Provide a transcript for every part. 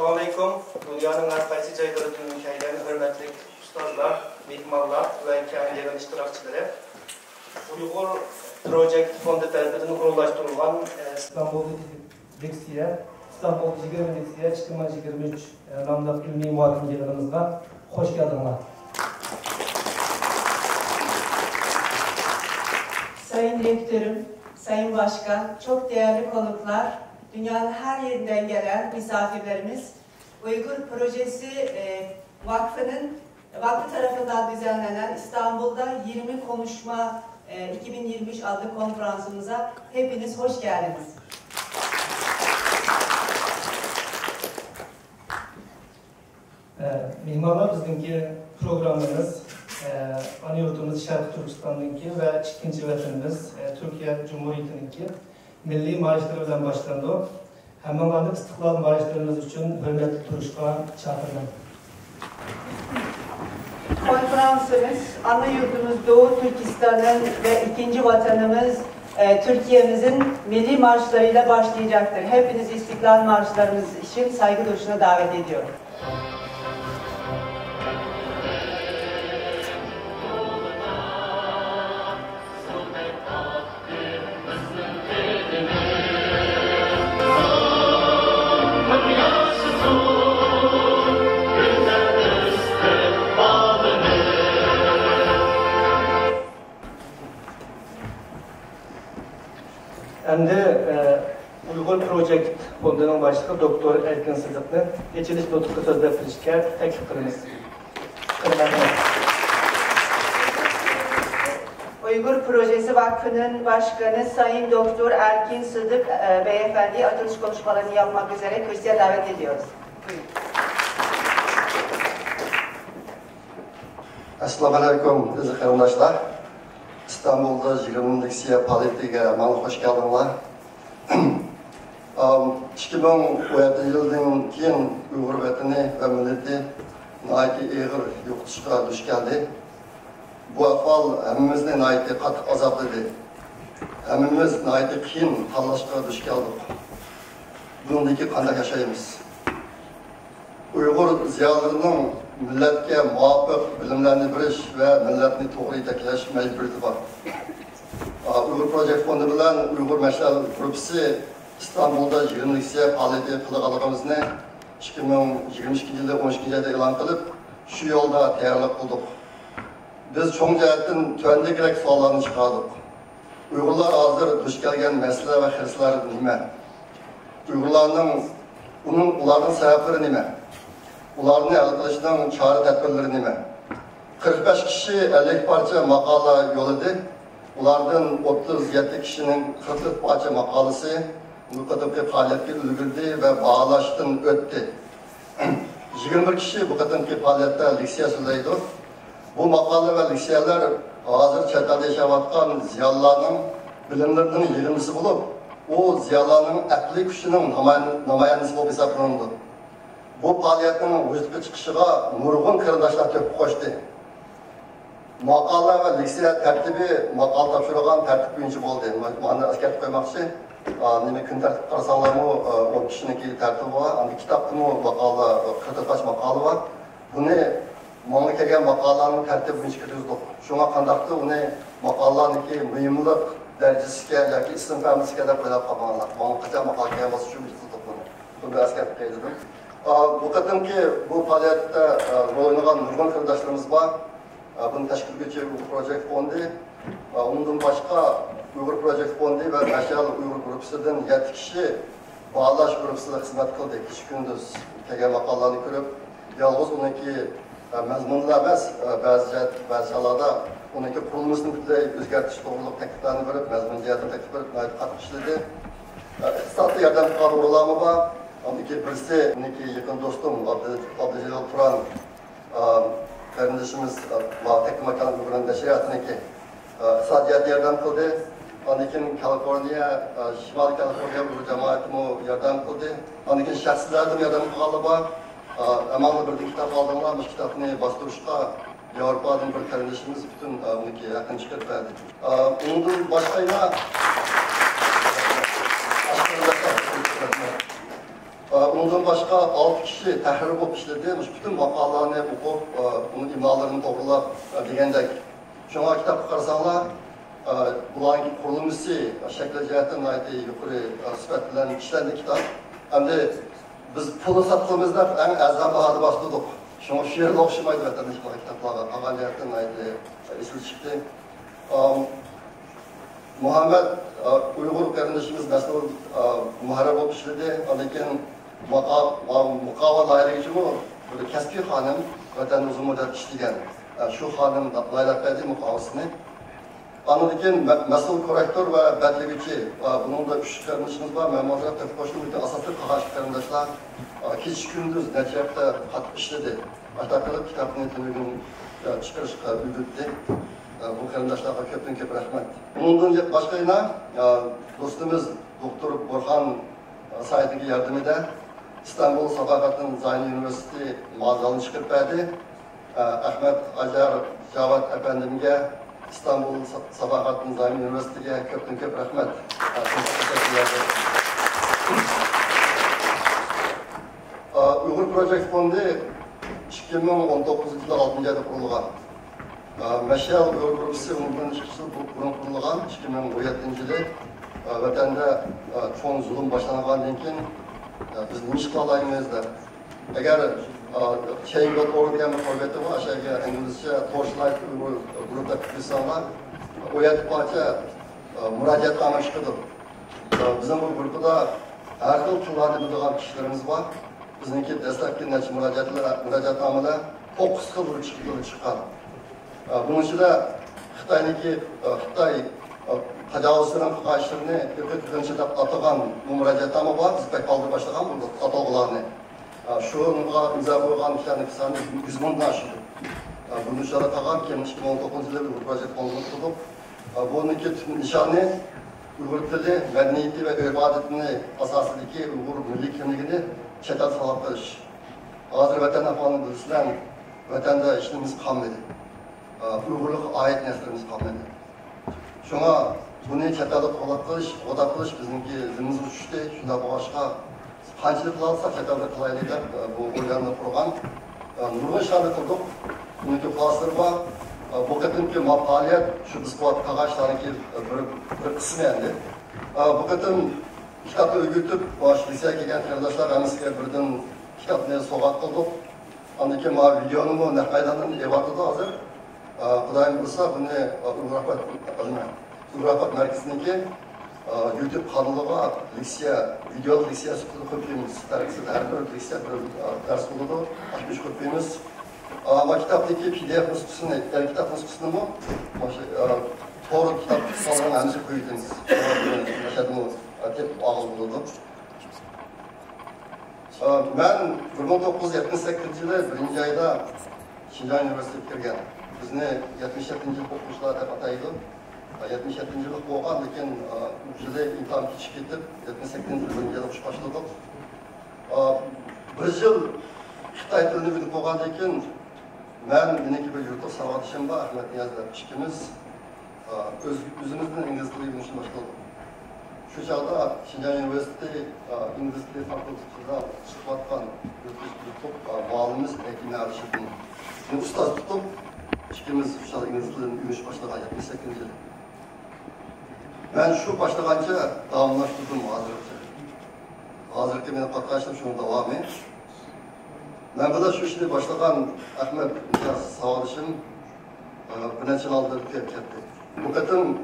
Assalamu alaikum. Dünyanın her kaysi caylarının hikayelerini hürmetli ustalar, mihmanlar ve hikayelerin iştirakçıları. Uyghur Project Fondu tarafından kuruluşturulan İstanbul Diksiye, İstanbul 20 Diksiye, Çıkıma 23 namda ilmi muhakimcilerimizden hoş geldinler. Sayın Rektörüm, Sayın Başkan, çok değerli konuklar, dünyanın her yerinden gelen misafirlerimiz, Uygur Projesi vakfı tarafından düzenlenen İstanbul'da 20 Konuşma 2023 adlı konferansımıza hepiniz hoş geldiniz. Mimarlar bizimki programımız, ana yurtumuz Şarkı Türkistan'ınki ve ikinci vatanımız Türkiye Cumhuriyeti'ninki milli marşları bilen başlandı. Hemen vardık istiklal marşlarımız için hürmetli duruşma çağırdım. Konferansımız ana yurdumuz Doğu Türkistan'ın ve ikinci vatanımız Türkiye'mizin milli marşlarıyla başlayacaktır. Hepinizi istiklal marşlarımız için saygı duruşuna davet ediyorum. Endi Uyghur Project Fondu'nun başlığı Doktor Erkin Sızık'ın geçiliş notuku sözler verişke teklif kılınız. Uygur Projesi Vakfı'nın başkanı Sayın Doktor Erkin Sıdık Beyefendi açılış konuşmalarını yapmak üzere kürsüye davet ediyoruz. Buyurun. Assalamu alaikum aziz qarindoshlar. İstanbul'da 20 Diksiye Paleti'ye mana hoş geldinler. 2017 yıldan keyin Uyghur vatani ve milleti nayeti ağır yo'qotishga duch keldi. Bu ahvol hammamizni nayeti qattiq azobladi. Hammamiz nayeti qiyin tanlashga duch keldik. Bundaki qanday yashaymiz? Uyghur ziyolarining millatga muvofiq bilimlarni berish va millatni to'g'ri yetaklash majburiyati bor. Uyghur Project Fondi bilan Uyghur Mashal Gruppasi İstanbul'da 20 Diksiye faoliyati qilganligimizni 2022 yilda 12 oyda e'lon qilib, shu yo'lda tayyorlik qildik. Biz cho'ng jihatdan tuandagidek savollarni chiqardik. Uyg'urlar hozir duch kelgan masala va hislar nima? Ularning sabablari nima? Ularni hal qilishning chora-tadbirlari nima? 45 kishi 50 parcha maqola yo'lladi. Ulardan 37 kishining 40 parcha maqolasi bu qadimki faoliyatga ulgurdi va baholashdan o'tdi. 21 kishi bu qadimki faoliyatda leksiya so'zlaydi. Bu maqola va leksiyalar hozir chet elda yashayotgan ziyolilarning bilimlarining yig'indisi bo'lib, u ziyolilarning aqliy kuchining namoyandasi bo'lib hisoblanadi. Bu faoliyatning vujudga chiqishiga nurg'un qarindoshlar to'p qo'shdi. Maqola va leksiya tartibi maqola topshirgan tartib bo'yicha bo'ldi. Mana askartib qo'ymoqchi. Nima kun tartib qarasanlarmi 10 kishiniki tartibi bor. Endi kitobdami maqola 40 parcha maqola bor. Buni menga kelgan maqolalarning tartibi bo'yicha kiritdik. Shunga qandaqdir uni maqolalarniki muhimlik darajasiga yoki ism familiyasiga deb qo'yib qolganlar. Menga qachon maqola kelgan bo'lsa shu bilan buni. Buni askartib qo'ydim. Bu qadimki bu faoliyatda rol o'ynagan nurg'un qarindoshlarimiz bor. Bunu tashkil etuvchi Uyghur Project Fondi, undan boshqa Uyghur Project Fondi va Mashal Uyghur Gruppasidan 7 kishi baholash gruppasida xizmat qildi. Kecha kunduz kelgan maqolalarni ko'rib, yolg'iz uniki mazmunlar emas, ba'zi hollarda uniki qurilmasini butunlay o'zgartirish to'g'riliq takliflarni berib, mazmun jihatdan taklif berib, qattiq ishladi. Iqtisodiy yordam qarorlari bor. Uniki birisi, uniki yaqin do'stim Abdujalil Turan kardeşimiz Teknik Makalım Uyghur'un neşriyatiniki iqtisodiyot yordam qildi. Ondan keyin Kaliforniya, Shimoliy Kaliforniya Uyghur jamoatimi yordam qildi. Ondan keyin shaxslardan yordam qilganlar bor. Amalli bir kitob oldimlar, bu kitobni bostirishga Yevropadan bir kardeşimiz bütün uniki yaqin chiqib berdi. Undan boshqa Ondan başqa 6 kişi tahrir olub işledi. Bütün maqalalarını oxub, onun imlalarını doğrulab degəndək. Şuna kitabı qarasaqlar, buların qurulması şəklə cəhətdən yuqarı sifət bilan işləndi kitab. Həm də biz pulu satqımızda ən əzəm bahada bastırdıq. Şuna şiirlə oxşamaydı vətəndaş bu kitablara. Ağan cəhətdən esil çıxdı. Muhammed Uyğur qardaşımız məsələn müharib olub işlədi. Lakin muqava dairəsi üçün o kəsbi xanım vətən uzun müddət işləyən. Şu xanım Layla Bədi muqavasını. Anladıkən məsul korrektör və bədləgücü, bunun da 3 qardaşımız var. Məmurlar təbii qoşulu bütün asatlı qağaş qardaşlar gec gündüz nəticədə qatıb işlədi. Hatta qılıb kitabını tümüyün çıxırışqa ülgüdü. Bu qardaşlara köpdən köp rəhmət. Bundan başqa yana dostumuz Doktor Borxan saytındakı yardımıyla İstanbul Sadaqatın Zayni Üniversitesi mağazalını çıxıb bədi. Ahmet Acar Cavad Efendim'e İstanbul Sadaqatın Zayni Üniversitesi'ye köpten köp rəhmət. Uyghur Project Fondu 2019 yılı 6. ayda kurulgan. Məşəl Uyghur Grupusu ondan çıxışı kurulgan 2017 yılı vətəndə çoğun zulüm başlanğandan keyin biz niş qalayımızda. Eğer Change.org degan formatı var, aşağıya İngilizce Torchlight Uyghur grupta insanlar o yetkipaça müracaatnoma chiqdi. Bizim bu grupda her xil tillarni biladigan kishilarimiz var. Bizniki dastlabki müracaatnomalar 9 xil chiqqan. Bunun ichida Xitoy tajovuzchining qarshilini ko'pincha deb atagan bu müracaatnoma var. Biz pek aldı başlagan bu atalg'ularni. Şununla imza koygan kişilerin kısanı 100 mingdan aşırı. Bunu dışarı takan ki 2019 yılı Uyghur Project Fondu'nu tutup, bununki nişanı Uyghur dili, medeniyeti ve ibadetini asasındaki Uyghur milli kimliğini çetel salak kılış. Hazır vatan afanın bilisinden vatanda işlerimiz kalmadı. Uygurluk ait neslimiz kalmadı. Şuna bunu çetelde kolak kılış, odak kılış bizimki zımız uçuştu, şuna başka qanchalik qilsa chetlarda qilaylik deb bu o'ylanib qurgan nurg'un ishlarni qildik. Buniki xosir bor. Bu qatimki faoliyat shu biz qog'ozlarniki bir qismi endi. Bu qatim kitobni o'rgatib boshlaysa kelgan qardoshlar hamasiga birdan kitobni sovg'a qildik. Aniki ma videoni bu naqaydan evatida hozir. Xudoyim bilsa buni Urafat markaziniki YouTube kanalıga leksiya, video leksiyasi ko'paymiz. Tarixda har bir leksiya bir dars bo'ladi. 60 ko'paymiz. Ama kitaptaki PDF nüshasini, kitap nüshasini mu? To'g'ri kitap sonini hamma qo'ydingiz. Yaşadığım deb ağız bo'ladi. Ben 1978 yılı 1. ayda Şinjan Üniversitesi'ne kirgan. Bizni 77. yıl o'quvchilar deb ataydi. 77. yılı bo'lgan, lekin u yili imtihon kechib ketib, 78 yil 1. ayda o'qish boshladik. Bir yil Xitoy tilini bilib bo'lgandan keyin men meniki bir yurtda savodishim bor, Ahmet Niyaz deb ikkimiz o'zimizning ingliz tilini o'rganishni boshladik. Shu chog'da Şinjan Üniversitesi ingliz tili fakultetida chiqayotgan yurtdosh muallimiz Ekin Alishevning ustoz tutib, ikkimiz shu ingliz tilini o'rganish boshlagan 78 yil. Ben şu başlagancha davomlashtirdim hozircha. Hozirgi meni qatnashim shuni davomi. Ben bu da şu ishni boshlagan Ahmet Niyaz savodishim bir necha yil oldin kelib ketdi. Bu qatim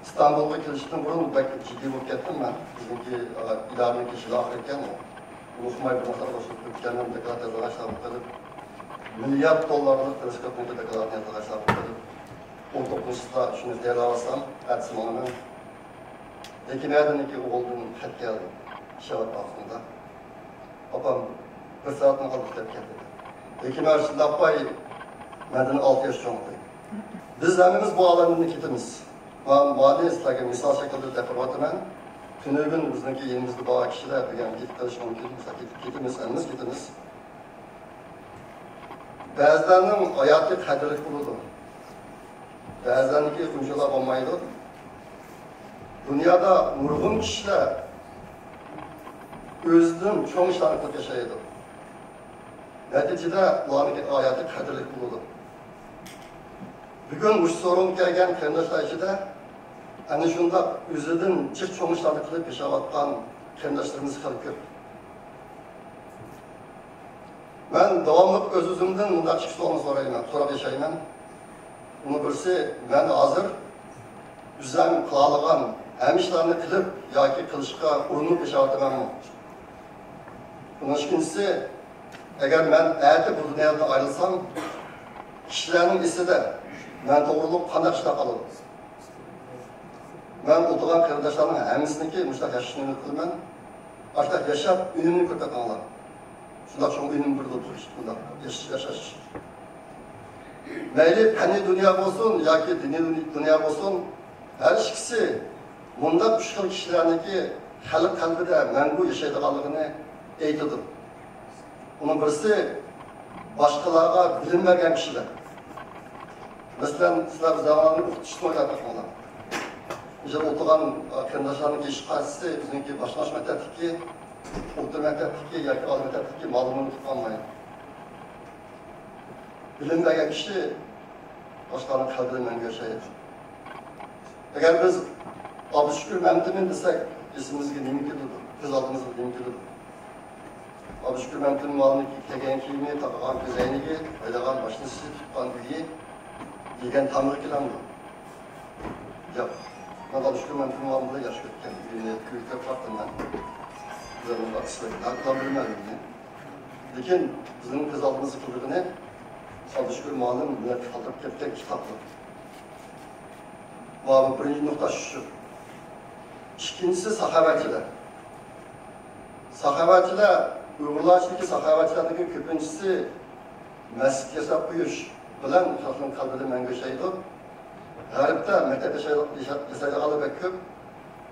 İstanbulga kelishdan burun bakki jiddiy bo'lib ketdim men. Bizning idoraning kishilari oxir ekan. Unutmay bir narsa qo'shib ketganim deklaratsiyalar qilib milliard dollarlik teleskopni deklaratsiyalar qilib 19'da şunu değerli alsam, etsim onu ben. Lekin nereden ki oğlum xat geldi, şevat altında. Babam bir saatini alıp kitap geldi. Lekin arasında apay, benden 6 yaş çoğundu. Biz zemimiz bu alanını kitimiz. Mali istagi misal şekilde deformatmen, tünübün bizdeki yerimizde bağ kişiler, yani gidip karışma kitimiz. Bazılarının hayatı kaderlik bulurdu. Bazılarınki uncalar olmaydı. Dünyada nurgun kişiler o'zidan cho'ng ishlarni qilib yashaydi. Natijada ularning hayoti qadrli bo'ladi. Bugun uch so'rovga kelgan qarindoshlar ichida ana shunday o'zidan cho'ng ishlarni qilib yashayotgan qarindoshlarimiz ham ko'p. Ben davamlı öz-özümden bundan çıkışlarını so'rab yashayman. Uni birisi ben hazır düzen kılalıgan hem işlerini kılıp yoki qilishga urinib yashayapmanmi. Bunun ikincisi, eğer ben ertesi bu dünyadan ayrılsam, kişilerin iside ben doğrulup qanday ishlar qiladi. Ben oturgan qarindoshlarning hammasiniki mushtak yashashni qilaman. Artık yaşab ünümünü ko'rsatganlar. Şundan sonra ünüm burada oturuş, bundan yaşaş. Meyli penni dünya olsun, ya ki dini dünya olsun, her ikisi bunda üç xil kişilerindeki halk kalbide mengu yaşaydıqanlığını eytidir. Onun birisi başkalarına bilinmeyen kişiler. Mesela sizler zamanını okutuşunu oynatmakmalar. İşte oturan qarindoshlarning ish qarshisi bizniki boshlash maktabniki, o'rta maktabniki yoki oliy maktabniki ma'lumot tutolmaydi. Bilinmagan kishi boshqalarning qalbida mangu yashaydi. Agar biz Abdushukur Mamtimin desak, esimizga nima keladi? Ko'z oldimizga nima keladi? Abdushukur Mamtimin ma'lumotga kelgan kiyimi, taqgan ko'zoynagi, o'ylagan mashinasi, tutgan uyi, yegan tamir kelamdi. Yo'q. Ben Abdushukur Mamtimin ma'lumotda yashab ketgan uyini ko'rib qoldim men. Bizning aqldan bilmadim. Lekin bizning ko'z oldimizga kelgani Abdushukur ma'lum bilan qoldirib ketgan kitobdir. Bu birinci nokta şu. İkincisi sahabatçılar. Sahabatçılar, Uygurlardaki sahabatçılardaki köpüncüsü mescid yasab qo'yish bilan xalqning qalbida mangu yashaydi. G'arbda maktab yasaydiganlar bek ko'p.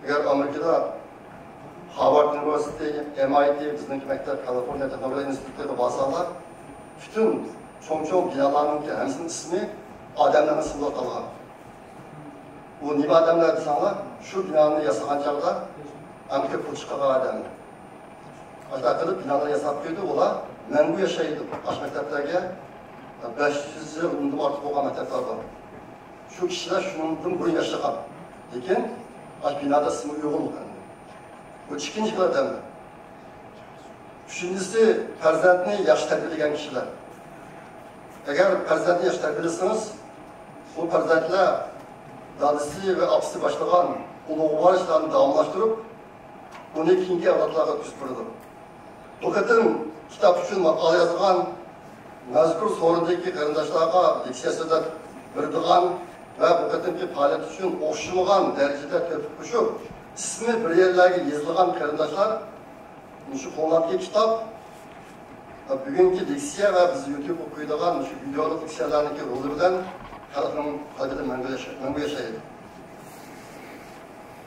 Agar Amerikada Harvard University, MIT, bizniki maktab, Kaliforniya Texnologiya institutlarida borsalar, bütün cho'ng binolarning hammasini ismi odamlarning ismida qolgan. Bu nima odamlar desanlar, shu binoni yasagan chog'da Amerika pul chiqargan odamlar. Ashta qilib binolar yasab qo'ydi, ular mangu yashaydi. Bosh maktablarga 500 yil undan ortiq bo'lgan maktablar bor. Şu kişiler şunun buraya yaşayan. Lekin binoda ismi yo'q. Bu ikinci bir adam. Üçüncüsü farzandni yaxshi tarbiyalagan kişiler. Eğer farzandni yaxshi tarbiyalasangiz, bu farzandlar dadisi ve apisi başlagan ulug'vor ishlarni davomlashtirib, uni keyingi avlodlarga o'tkazib Bu kadın kitap uchun maqola yozgan mazkur so'rindagi qarindoshlarga leksiya so'zlab berdigan ve bu kadınki faaliyet için o'xshamagan darajada tepib qo'shib, ismi bir yerlarga yozilgan qarindoshlar shu qo'llangan kitap bugungi leksiya ve biz YouTube o'qiydigan shu videolik leksiyalarniki roli bilan xalqning qalbida mangu yashaydi.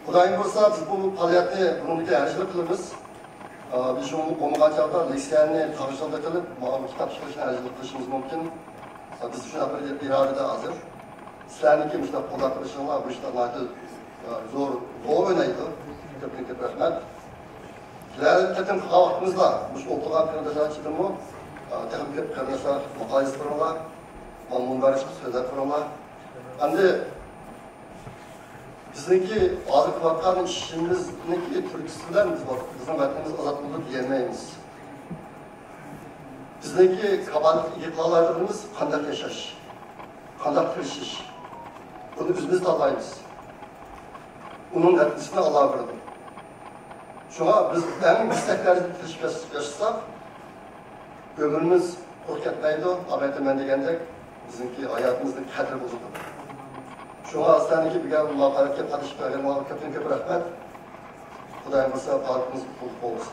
Xudoyim bo'lsa, biz bu faoliyatni bunga erishib qilamiz. Biz shuni bo'lmagan chog'da leksiyani qarshilab qilib, bu kitap chiqarishni erishib qilishimiz mumkin. Biz shunaqa bir irodada hozir. Sizlarniki mushtab qo'llab qilishinglar bu ishlarni zo'r o'ynaydi. Ko'p rahmat. Sizlar ketin vaqtimizda shu o'qigan qarindoshlar chidimi, ko'p qarindoshlar maqola yozganlar, bunlar so'zlab qo'yganlar. Endi bizniki hozir qilayotgan ishimizniki turkisidan bizning vatanimiz ozod bo'ldi demaymiz. Bizniki iqtidorlarimiz qanday yashash, qanday tirishish. Bunu biz tanlayız. Onun neticesini Allah'a bırakın. Şuna biz en isteklerimizi yaşasak, ömrümüz kork etmeydi. Ahmet Emen degende bizimki hayatımızın kadri bozuldu. Şuna hastanedeki bir gel Allah'a hareket karışık vergen Allah'a köpün köpü rahmet. Kudayım olsa parkımız bulduk olsun.